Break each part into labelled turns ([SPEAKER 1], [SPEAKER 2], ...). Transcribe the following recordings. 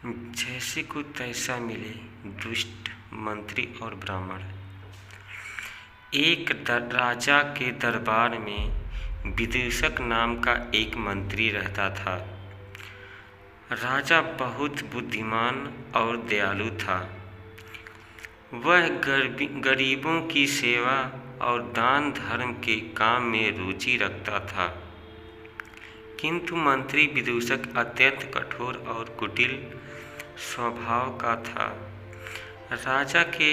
[SPEAKER 1] जैसे को तैसा मिले दुष्ट मंत्री और ब्राह्मण। एक राजा के दरबार में विदूषक नाम का एक मंत्री रहता था। राजा बहुत बुद्धिमान और दयालु था। वह गरीबों की सेवा और दान धर्म के काम में रुचि रखता था। किंतु मंत्री विदूषक अत्यंत कठोर और कुटिल स्वभाव का था। राजा के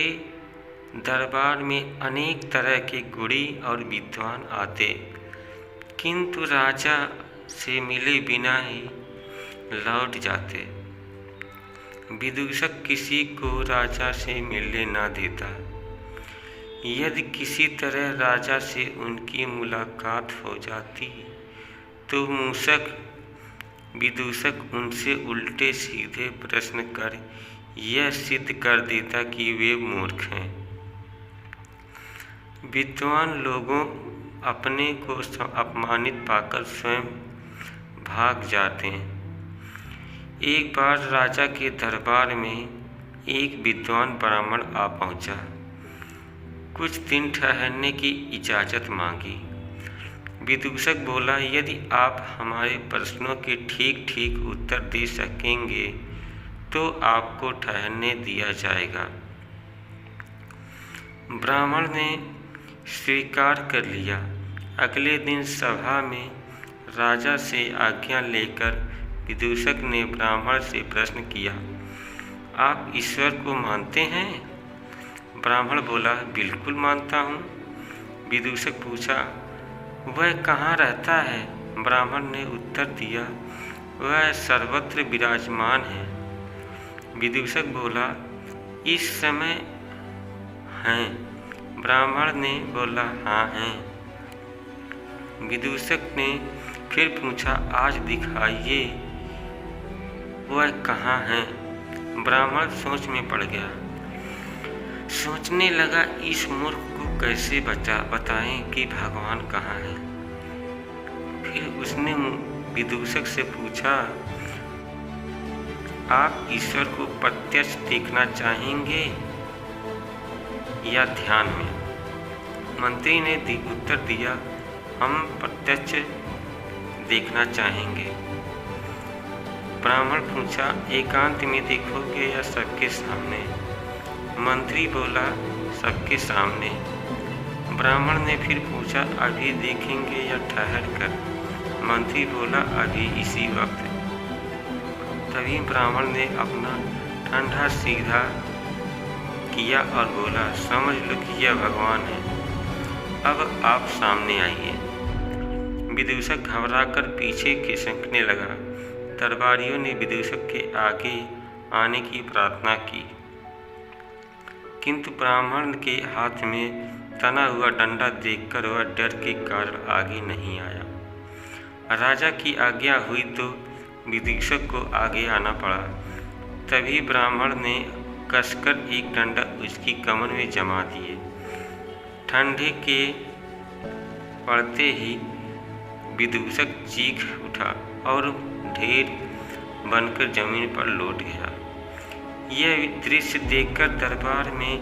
[SPEAKER 1] दरबार में अनेक तरह के गुणी और विद्वान आते, किंतु राजा से मिले बिना ही लौट जाते। विदूषक किसी को राजा से मिलने न देता। यदि किसी तरह राजा से उनकी मुलाकात हो जाती तो विदूषक उनसे उल्टे सीधे प्रश्न कर यह सिद्ध कर देता कि वे मूर्ख हैं। विद्वान लोगों अपने को अपमानित पाकर स्वयं भाग जाते हैं। एक बार राजा के दरबार में एक विद्वान ब्राह्मण आ पहुंचा। कुछ दिन ठहरने की इजाज़त मांगी। विदूषक बोला, यदि आप हमारे प्रश्नों के ठीक ठीक उत्तर दे सकेंगे तो आपको ठहरने दिया जाएगा। ब्राह्मण ने स्वीकार कर लिया। अगले दिन सभा में राजा से आज्ञा लेकर विदूषक ने ब्राह्मण से प्रश्न किया, आप ईश्वर को मानते हैं? ब्राह्मण बोला, बिल्कुल मानता हूँ। विदूषक पूछा, वह कहाँ रहता है? ब्राह्मण ने उत्तर दिया, वह सर्वत्र विराजमान है। विदूषक बोला, इस समय हैं? ब्राह्मण ने बोला, हाँ हैं। विदूषक ने फिर पूछा, आज दिखाइए वह कहाँ है? ब्राह्मण सोच में पड़ गया। सोचने लगा, इस मूर्ख को कैसे बताएं कि भगवान कहाँ है। फिर उसने विदूषक से पूछा, आप ईश्वर को प्रत्यक्ष देखना चाहेंगे या ध्यान में? मंत्री ने उत्तर दिया, हम प्रत्यक्ष देखना चाहेंगे। ब्राह्मण पूछा, एकांत में देखोगे या सबके सामने? मंत्री बोला, सबके सामने। ब्राह्मण ने फिर पूछा, अभी देखेंगे या ठहर कर? मंत्री बोला, अभी इसी वक्त। तभी ब्राह्मण ने अपना ठंडा सीधा किया और बोला, समझ लो कि यह भगवान है, अब आप सामने आइए। विदूषक घबराकर पीछे खिसकने लगा। दरबारियों ने विदूषक के आगे आने की प्रार्थना की, किंतु ब्राह्मण के हाथ में तना हुआ डंडा देखकर वह डर के कारण आगे नहीं आया। राजा की आज्ञा हुई तो विदूषक को आगे आना पड़ा। तभी ब्राह्मण ने कसकर एक डंडा उसकी कमर में जमा दिए। ठंडे के पड़ते ही विदूषक चीख उठा और ढेर बनकर जमीन पर लौट गया। यह दृश्य देखकर दरबार में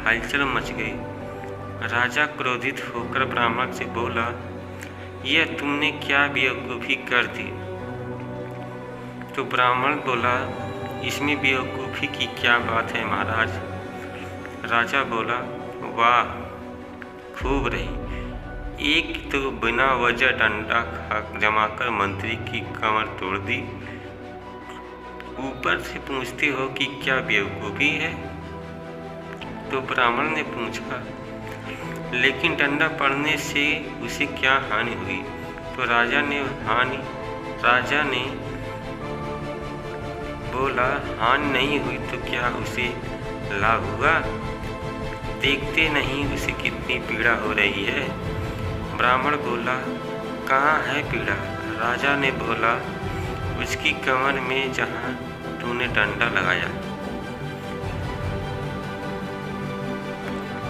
[SPEAKER 1] हलचल मच गई। राजा क्रोधित होकर ब्राह्मण से बोला, यह तुमने क्या बेवकूफ़ी कर दी? तो ब्राह्मण बोला, इसमें बेवकूफ़ी की क्या बात है महाराज? राजा बोला, वाह, खूब रही। एक तो बिना वजह डंडा जमाकर मंत्री की कमर तोड़ दी, ऊपर से पूछते हो कि क्या बेवकूफ़ी है? तो ब्राह्मण ने पूछा, लेकिन डंडा पड़ने से उसे क्या हानि हुई? तो राजा ने बोला, हानि नहीं हुई तो क्या उसे लाभ हुआ? देखते नहीं उसे कितनी पीड़ा हो रही है। ब्राह्मण बोला, कहाँ है पीड़ा? राजा ने बोला, उसकी कमर में जहाँ तूने डंडा लगाया।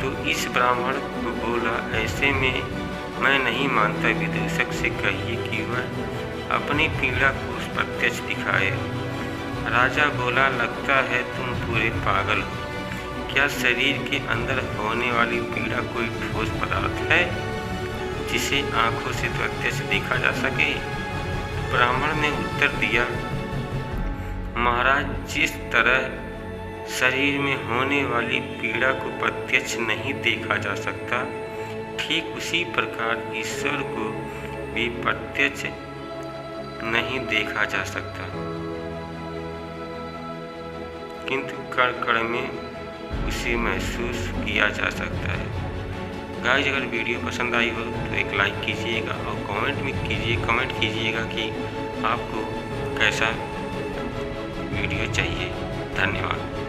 [SPEAKER 1] तो इस ब्राह्मण को बोला, ऐसे में मैं नहीं मानता। विदूषक से कहिए कि वह अपनी पीड़ा को प्रत्यक्ष दिखाए। राजा बोला, लगता है तुम पूरे पागल हो। क्या शरीर के अंदर होने वाली पीड़ा कोई ठोस पदार्थ है जिसे आंखों से प्रत्यक्ष देखा जा सके? ब्राह्मण ने उत्तर दिया, महाराज, जिस तरह शरीर में होने वाली पीड़ा को प्रत्यक्ष नहीं देखा जा सकता, ठीक उसी प्रकार ईश्वर को भी प्रत्यक्ष नहीं देखा जा सकता, किंतु कण कण में उसे महसूस किया जा सकता है। गाइस, अगर वीडियो पसंद आई हो तो एक लाइक कीजिएगा और कमेंट कीजिएगा कि आपको कैसा वीडियो चाहिए। धन्यवाद।